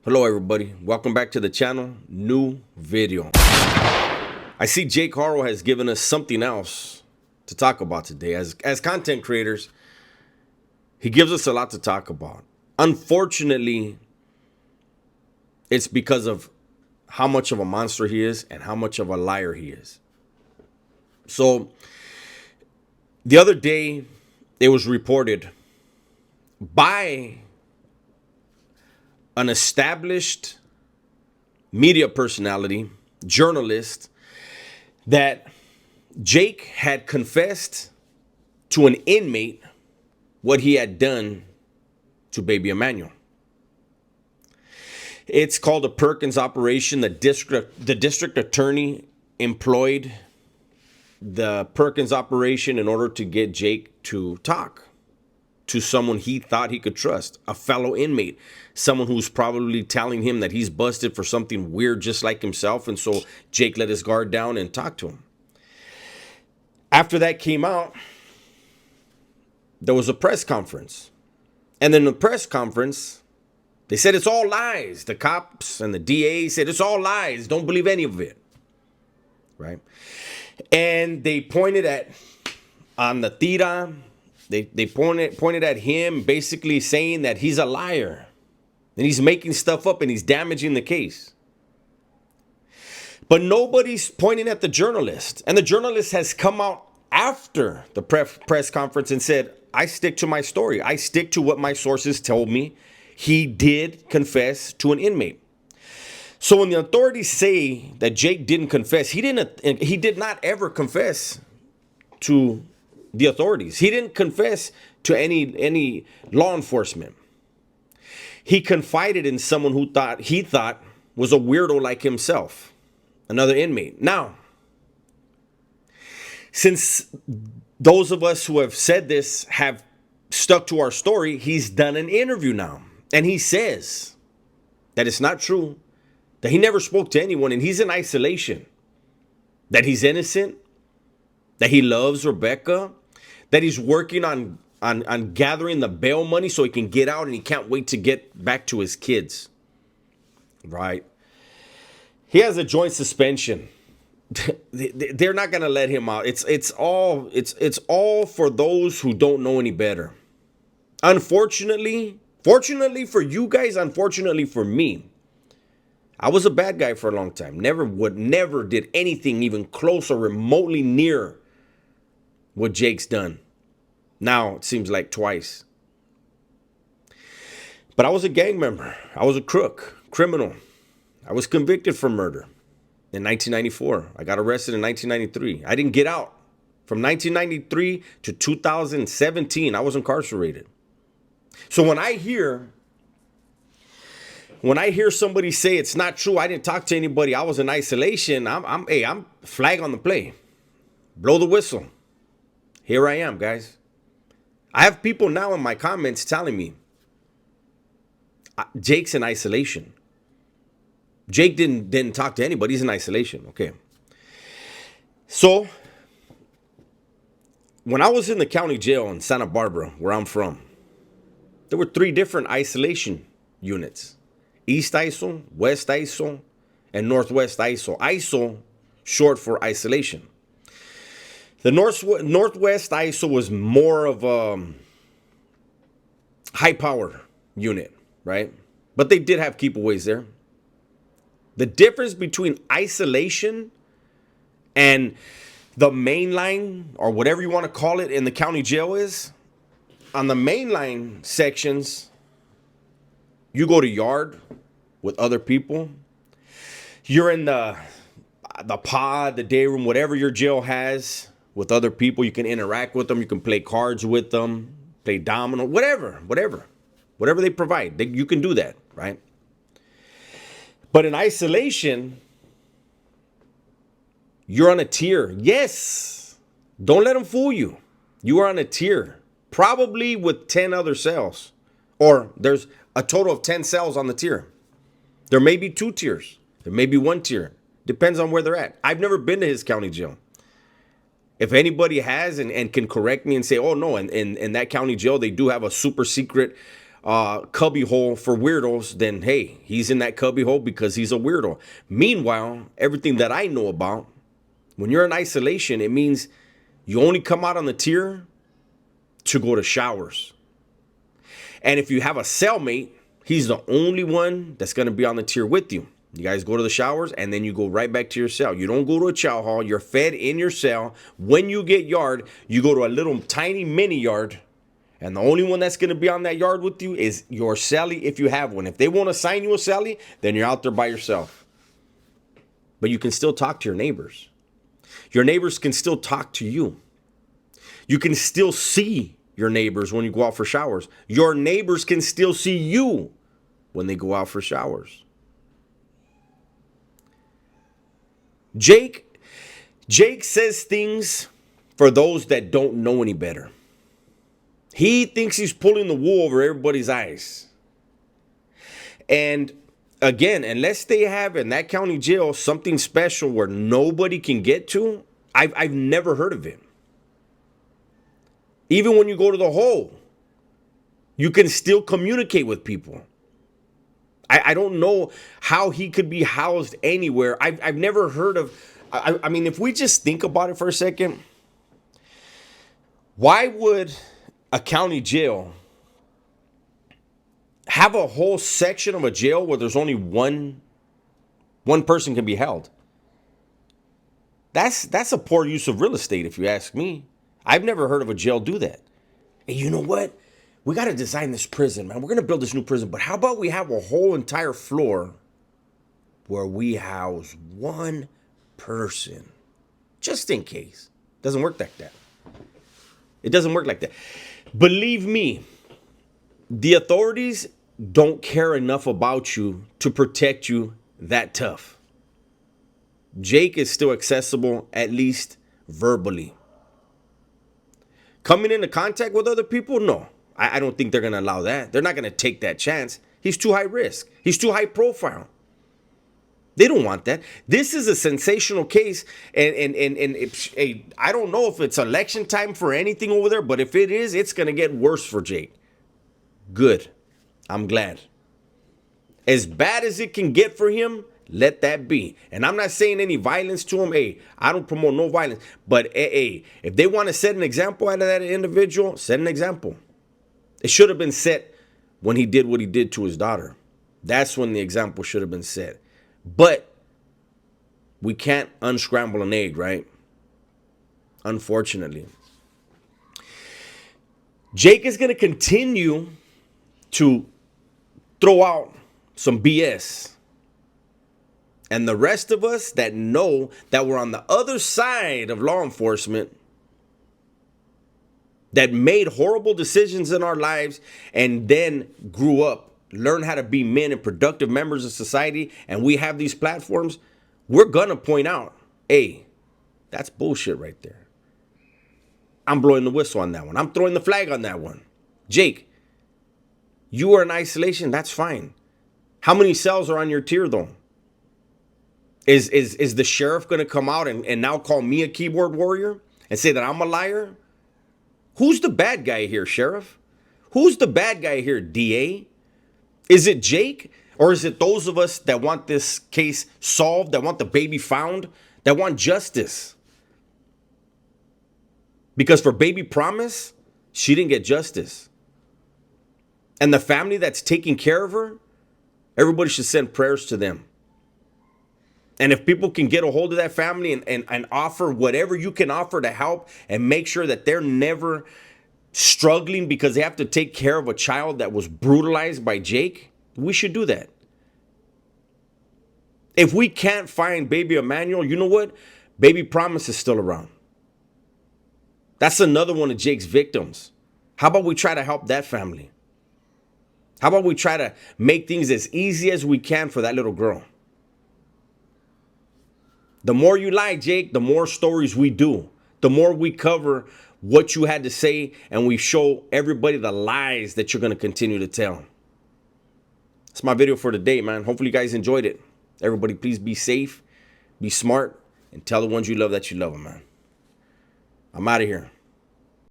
Hello everybody, welcome back to the channel. New video. I see Jake Haro has given us something else to talk about today. As content creators, he gives us a lot to talk about. Unfortunately, it's because of how much of a monster he is and how much of a liar he is. So the other day, it was reported by an established media personality, journalist, that Jake had confessed to an inmate what he had done to baby Emmanuel. It's called a Perkins operation. The district attorney employed the Perkins operation in order to get Jake to talk to someone he thought he could trust, a fellow inmate, someone who's probably telling him that he's busted for something weird just like himself. And so Jake let his guard down and talked to him. After that came out, there was a press conference. And in the press conference, they said it's all lies. The cops and the DA said it's all lies. Don't believe any of it. Right? And they pointed at on the tira. They pointed at him, basically saying that he's a liar and he's making stuff up and he's damaging the case. But nobody's pointing at the journalist. And the journalist has come out after the press conference and said, I stick to my story. I stick to what my sources told me. He did confess to an inmate. So when the authorities say that Jake didn't confess, he did not ever confess to the authorities. He didn't confess to any law enforcement. He confided in someone who he thought was a weirdo like himself, another inmate. Now, since those of us who have said this have stuck to our story, he's done an interview now. And he says that it's not true, that he never spoke to anyone and he's in isolation, that he's innocent, that he loves Rebecca, that he's working on gathering the bail money so he can get out and he can't wait to get back to his kids. Right? He has a joint suspension. They're not going to let him out. It's all for those who don't know any better. Unfortunately, fortunately for you guys, unfortunately for me, I was a bad guy for a long time. Never did anything even close or remotely near what Jake's done. Now it seems like twice. But I was a gang member. I was a crook, criminal. I was convicted for murder in 1994. I got arrested in 1993. I didn't get out. From 1993 to 2017, I was incarcerated. So when I hear somebody say it's not true, I didn't talk to anybody, I was in isolation, I'm flag on the play. Blow the whistle. Here I am, guys. I have people now in my comments telling me Jake's in isolation. Jake didn't talk to anybody. He's in isolation. Okay. So when I was in the county jail in Santa Barbara, where I'm from, there were 3 different isolation units: East ISO, West ISO, and Northwest ISO. ISO, short for isolation. The Northwest ISO was more of a high power unit, right? But they did have keepaways there. The difference between isolation and the mainline, or whatever you want to call it, in the county jail is, on the mainline sections, you go to yard with other people. You're in the pod, the day room, whatever your jail has, with other people. You can interact with them. You can play cards with them, play domino, whatever they provide. You can do that, right? But in isolation, you're on a tier. Yes. Don't let them fool you. You are on a tier, probably with 10 other cells, or there's a total of 10 cells on the tier. There may be 2 tiers. There may be 1 tier. Depends on where they're at. I've never been to his county jail. If anybody has and can correct me and say, oh, no, in that county jail, they do have a super secret cubby hole for weirdos, then hey, he's in that cubby hole because he's a weirdo. Meanwhile, everything that I know about, when you're in isolation, it means you only come out on the tier to go to showers. And if you have a cellmate, he's the only one that's going to be on the tier with you. You guys go to the showers and then you go right back to your cell. You don't go to a chow hall. You're fed in your cell. When you get yard, you go to a little tiny mini yard. And the only one that's going to be on that yard with you is your cellie if you have one. If they won't assign you a cellie, then you're out there by yourself. But you can still talk to your neighbors. Your neighbors can still talk to you. You can still see your neighbors when you go out for showers. Your neighbors can still see you when they go out for showers. Jake says things for those that don't know any better. He thinks he's pulling the wool over everybody's eyes. And again, unless they have in that county jail something special where nobody can get to, I've never heard of it. Even when you go to the hole, you can still communicate with people. I don't know how he could be housed anywhere. I've never heard of, I mean, if we just think about it for a second, why would a county jail have a whole section of a jail where there's only one person can be held? That's a poor use of real estate, if you ask me. I've never heard of a jail do that. And you know what? We got to design this prison, man. We're going to build this new prison. But how about we have a whole entire floor where we house one person? Just in case. Doesn't work like that. It doesn't work like that. Believe me, the authorities don't care enough about you to protect you that tough. Jake is still accessible, at least verbally. Coming into contact with other people? No. I don't think they're going to allow that. They're not going to take that chance. He's too high risk. He's too high profile. They don't want that. This is a sensational case. And I don't know if it's election time for anything over there, but if it is, it's going to get worse for Jake. Good. I'm glad. As bad as it can get for him, let that be. And I'm not saying any violence to him. Hey, I don't promote no violence. But hey, if they want to set an example out of that individual, set an example. It should have been set when he did what he did to his daughter. That's when the example should have been set. But we can't unscramble an egg, right? Unfortunately. Jake is going to continue to throw out some BS. And the rest of us that know that we're on the other side of law enforcement, that made horrible decisions in our lives and then grew up, learned how to be men and productive members of society, and we have these platforms, we're going to point out, hey, that's bullshit right there. I'm blowing the whistle on that one. I'm throwing the flag on that one. Jake, you are in isolation. That's fine. How many cells are on your tier, though? Is the sheriff going to come out and now call me a keyboard warrior and say that I'm a liar? Who's the bad guy here, Sheriff? Who's the bad guy here, DA? Is it Jake? Or is it those of us that want this case solved, that want the baby found, that want justice? Because for Baby Promise, she didn't get justice. And the family that's taking care of her, everybody should send prayers to them. And if people can get a hold of that family and offer whatever you can offer to help and make sure that they're never struggling because they have to take care of a child that was brutalized by Jake, we should do that. If we can't find baby Emmanuel, you know what? Baby Promise is still around. That's another one of Jake's victims. How about we try to help that family? How about we try to make things as easy as we can for that little girl? The more you lie, Jake, the more stories we do. The more we cover what you had to say and we show everybody the lies that you're going to continue to tell. That's my video for today, man. Hopefully you guys enjoyed it. Everybody, please be safe, be smart, and tell the ones you love that you love them, man. I'm out of here.